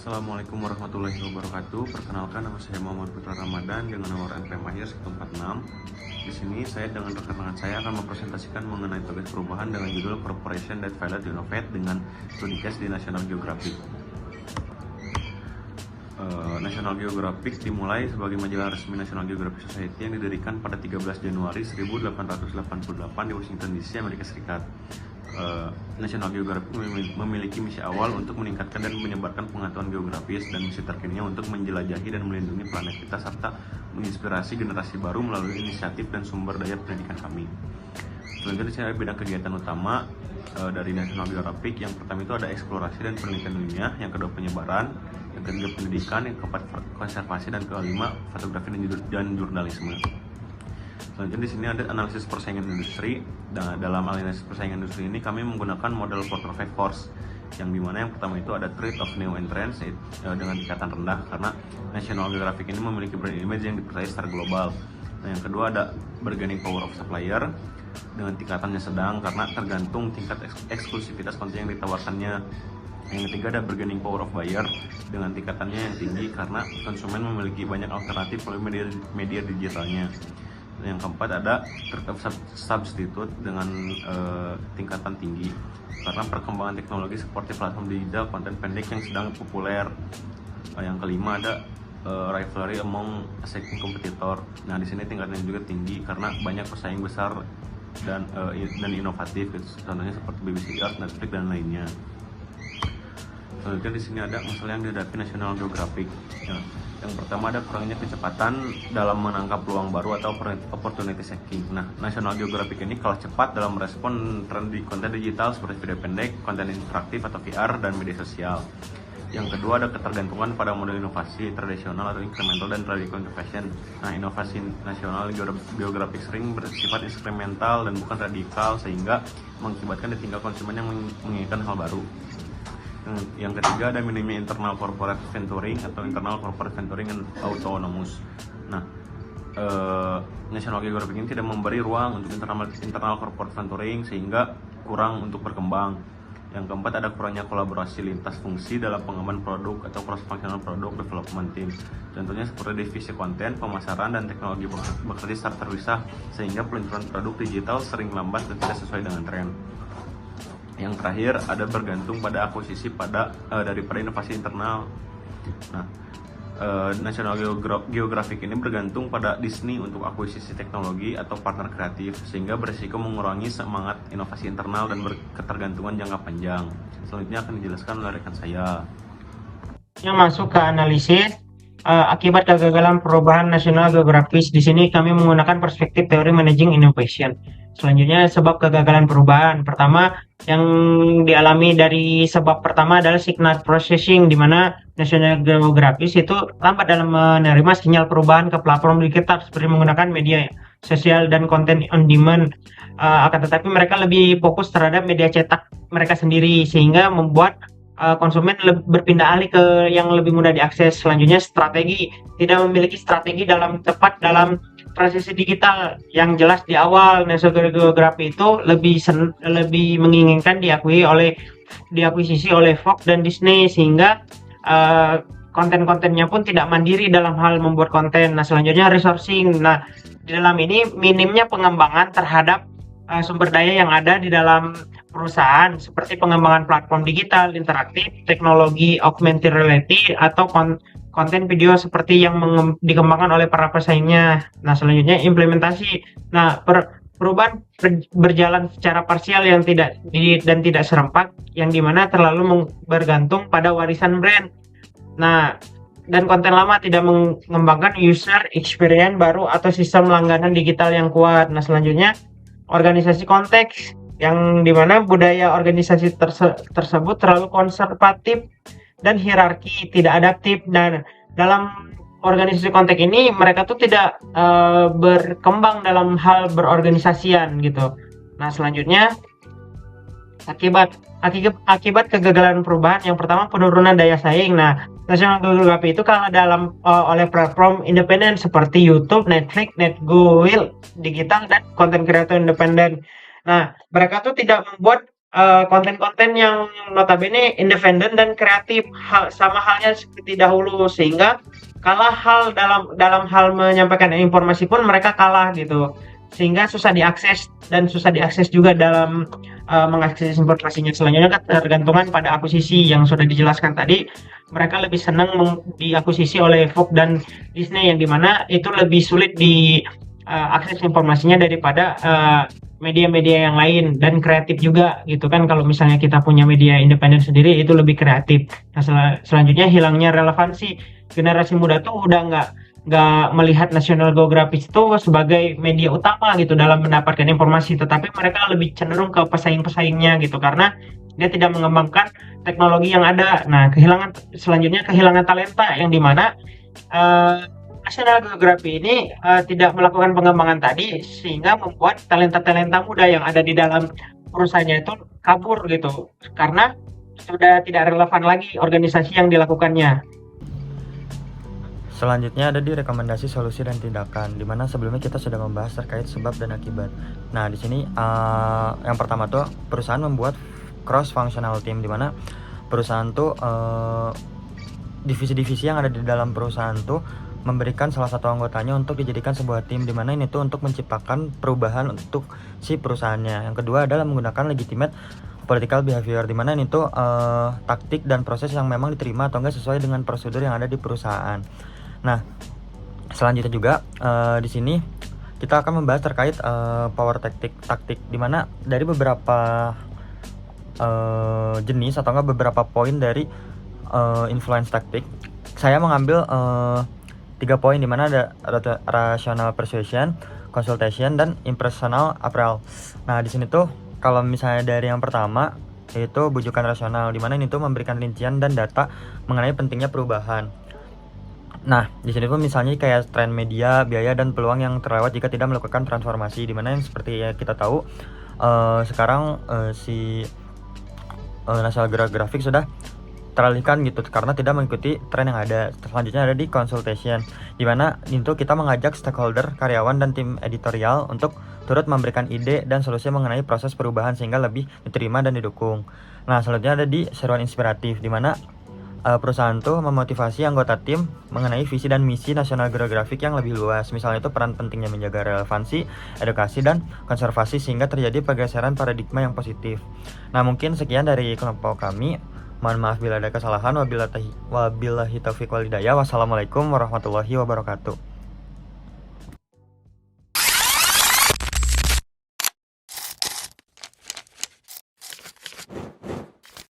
Assalamualaikum warahmatullahi wabarakatuh. Perkenalkan, nama saya Muhammad Putra Ramadan dengan nomor NPM akhir 146. Di sini saya dengan rekan-rekan saya akan mempresentasikan mengenai tugas perubahan dengan judul Corporation that Failed to Innovate dengan studi case di National Geographic. National Geographic dimulai sebagai majalah resmi National Geographic Society yang didirikan pada 13 Januari 1888 di Washington DC, Amerika Serikat. National Geographic memiliki misi awal untuk meningkatkan dan menyebarkan pengetahuan geografis dan misi terkininya untuk menjelajahi dan melindungi planet kita serta menginspirasi generasi baru melalui inisiatif dan sumber daya pendidikan kami. Selanjutnya saya bidang kegiatan utama dari National Geographic. Yang pertama itu ada eksplorasi dan penelitian dunia, yang kedua penyebaran, yang ketiga pendidikan, yang keempat konservasi, dan kelima fotografi dan jurnalisme. Selanjutnya di sini ada analisis persaingan industri. Dalam analisis persaingan industri ini kami menggunakan model Porter Force, yang dimana yang pertama itu ada threat of new entrants dengan tingkatan rendah karena National Geographic ini memiliki brand image yang dipercaya secara global. Nah, yang kedua ada bargaining power of supplier dengan tingkatannya sedang karena tergantung tingkat eksklusivitas konten yang ditawarkannya. Yang ketiga ada bargaining power of buyer dengan tingkatannya yang tinggi karena konsumen memiliki banyak alternatif melalui media digitalnya. Yang keempat ada substitute dengan tingkatan tinggi karena perkembangan teknologi seperti platform digital, konten pendek yang sedang populer. Yang kelima ada rivalry among second competitor. Nah, di sini tingkatnya juga tinggi karena banyak pesaing besar dan inovatif, contohnya seperti BBC Earth, Netflix, dan lainnya. Selanjutnya di sini ada masalah yang dihadapi National Geographic. Yang pertama ada kurangnya kecepatan dalam menangkap peluang baru atau opportunity seeking. Nah, National Geographic ini kalah cepat dalam merespon tren di konten digital seperti video pendek, konten interaktif atau VR, dan media sosial. Yang kedua ada ketergantungan pada model inovasi tradisional atau incremental dan radical innovation. Nah, inovasi National Geographic sering bersifat eksperimental dan bukan radikal sehingga mengakibatkan ditinggal konsumen yang menginginkan hal baru. Yang ketiga ada minimnya internal corporate venturing atau internal corporate venturing and autonomous. Nah, National Geographic ini tidak memberi ruang untuk internal corporate venturing sehingga kurang untuk berkembang. Yang keempat ada kurangnya kolaborasi lintas fungsi dalam pengembangan produk atau cross functional product development team. Contohnya seperti divisi konten, pemasaran, dan teknologi bekerja secara terpisah sehingga peluncuran produk digital sering lambat dan tidak sesuai dengan tren. Yang terakhir ada bergantung pada akuisisi daripada inovasi internal. Nah, National Geographic ini bergantung pada Disney untuk akuisisi teknologi atau partner kreatif sehingga berisiko mengurangi semangat inovasi internal dan berketergantungan jangka panjang. Selanjutnya akan dijelaskan oleh rekan saya. Yang masuk ke analisis akibat kegagalan perubahan National Geographic. Di sini kami menggunakan perspektif teori managing innovation. Selanjutnya sebab kegagalan perubahan. Pertama yang dialami dari sebab pertama adalah signal processing, di mana National Geographic itu lambat dalam menerima sinyal perubahan ke platform digital seperti menggunakan media sosial dan konten on demand. Akan tetapi mereka lebih fokus terhadap media cetak mereka sendiri sehingga membuat konsumen berpindah alih ke yang lebih mudah diakses. Selanjutnya strategi, tidak memiliki strategi tepat dalam transisi digital yang jelas. Di awal National Geographic itu lebih menginginkan diakuisisi oleh Fox dan Disney sehingga konten-kontennya pun tidak mandiri dalam hal membuat konten. Nah, selanjutnya resourcing. Nah, di dalam ini minimnya pengembangan terhadap sumber daya yang ada di dalam perusahaan seperti pengembangan platform digital, interaktif, teknologi augmented reality, atau konten video seperti yang dikembangkan oleh para pesaingnya. Nah, selanjutnya implementasi. Nah, perubahan berjalan secara parsial yang tidak serempak, yang dimana terlalu bergantung pada warisan brand. Nah, dan konten lama tidak mengembangkan user experience baru atau sistem langganan digital yang kuat. Nah, selanjutnya organisasi konteks, yang dimana budaya organisasi tersebut terlalu konservatif dan hierarki, tidak adaptif. Dan dalam organisasi konteks ini mereka tuh tidak berkembang dalam hal berorganisasian gitu. Nah, selanjutnya akibat kegagalan perubahan. Yang pertama penurunan daya saing. Nah, National Geographic itu kalah oleh platform independen seperti YouTube, Netflix, NetGo, Digital, dan konten kreator independen. Nah, mereka tuh tidak membuat konten-konten yang notabene independen dan kreatif, sama halnya seperti dahulu, sehingga kalah hal dalam hal menyampaikan informasi pun mereka kalah gitu, sehingga susah diakses dan susah diakses juga dalam mengakses informasinya. Selanjutnya kan tergantungan pada akuisisi yang sudah dijelaskan tadi, mereka lebih senang diakuisisi oleh Fox dan Disney, yang dimana itu lebih sulit di akses informasinya daripada media-media yang lain, dan kreatif juga gitu kan. Kalau misalnya kita punya media independen sendiri itu lebih kreatif. Nah, selanjutnya hilangnya relevansi. Generasi muda tuh udah nggak melihat National Geographic itu sebagai media utama gitu dalam mendapatkan informasi, tetapi mereka lebih cenderung ke pesaing-pesaingnya gitu, karena dia tidak mengembangkan teknologi yang ada. Nah, selanjutnya kehilangan talenta, yang dimana National Geographic ini tidak melakukan pengembangan tadi, sehingga membuat talenta-talenta muda yang ada di dalam perusahaannya itu kabur gitu, karena sudah tidak relevan lagi organisasi yang dilakukannya. Selanjutnya ada di rekomendasi solusi dan tindakan, di mana sebelumnya kita sudah membahas terkait sebab dan akibat. Nah, di sini yang pertama tuh perusahaan membuat cross functional team, di mana perusahaan tuh divisi-divisi yang ada di dalam perusahaan tuh memberikan salah satu anggotanya untuk dijadikan sebuah tim, di mana ini tuh untuk menciptakan perubahan untuk si perusahaannya. Yang kedua adalah menggunakan legitimate political behavior, di mana ini tuh taktik dan proses yang memang diterima atau enggak sesuai dengan prosedur yang ada di perusahaan. Nah, selanjutnya juga di sini kita akan membahas terkait power taktik, di mana dari beberapa jenis atau enggak beberapa poin dari influence taktik, saya mengambil 3 poin, di mana ada rational persuasion, consultation, dan impersonal appeal. Nah, di sini tuh kalau misalnya dari yang pertama yaitu bujukan rasional, di mana ini tuh memberikan rincian dan data mengenai pentingnya perubahan. Nah, di sini tuh misalnya kayak tren media, biaya, dan peluang yang terlewat jika tidak melakukan transformasi, di mana yang seperti ya kita tahu sekarang si National Geographic sudah teralihkan gitu karena tidak mengikuti tren yang ada. Selanjutnya ada di consultation, di mana itu kita mengajak stakeholder, karyawan, dan tim editorial untuk turut memberikan ide dan solusi mengenai proses perubahan sehingga lebih diterima dan didukung. Nah, selanjutnya ada di seruan inspiratif, di mana perusahaan tuh memotivasi anggota tim mengenai visi dan misi National Geographic yang lebih luas. Misalnya itu peran pentingnya menjaga relevansi, edukasi, dan konservasi sehingga terjadi pergeseran paradigma yang positif. Nah, mungkin sekian dari kelompok kami. Mohon maaf bila ada kesalahan. Wabillahi taufiq wal hidayah. Wassalamualaikum warahmatullahi wabarakatuh.